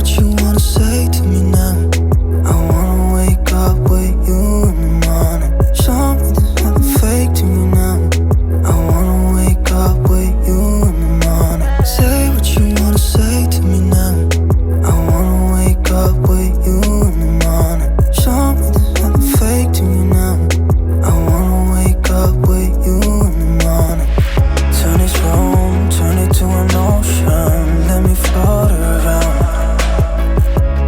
what you wanna say to me now. I wanna wake up with you in the morning. Show me there's nothing fake to me now. I wanna wake up with you in the morning. Say what you wanna say to me now. I wanna wake up with you in the morning. Show me there's nothing fake to me now. I wanna wake up with you in the morning. Turn this room, turn it to an ocean. Let me float around.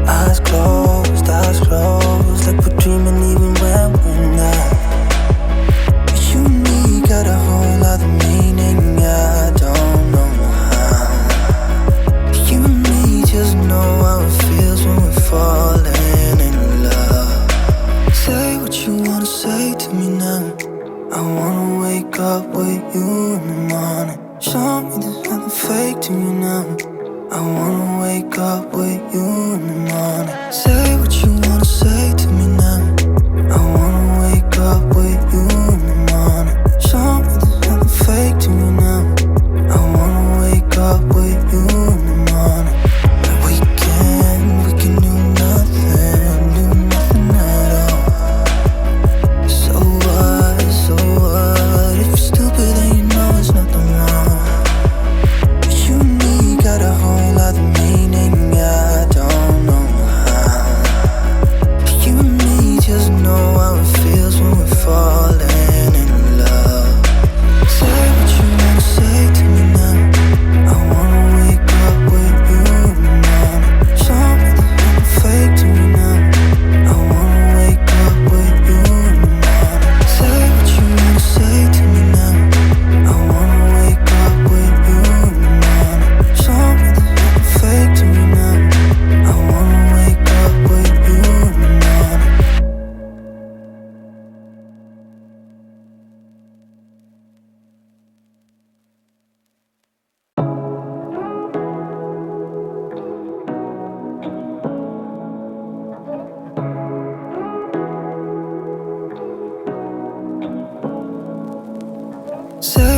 Eyes closed, like we're dreaming even when we're not. You and me got a whole other meaning, I don't know how. You and me just know how it feels when we're falling in love. Say what you wanna say to me now. I wanna wake up with you in the morning. Show me there's nothing fake to me now. I wanna wake up with you in the morning. Say what you wanna say to me now. I wanna wake up with you in the morning. Show me there's nothing fake to me now. I wanna wake up with you in the morning. We can do nothing at all. So what, if you're stupid then you know there's nothing wrong. But you and me got a whole other meaning, I don't know how. You and me just know how it feels when we're falling in love. Say what you wanna say to me now. I wanna wake up with you in the morning. Show me there's nothing fake to me now. I wanna wake up with you in the morning. Say what you wanna say to me now. I wanna wake up with you in the morning. Show me there's nothing fake to me now. I wanna wake up with you in the morning. Say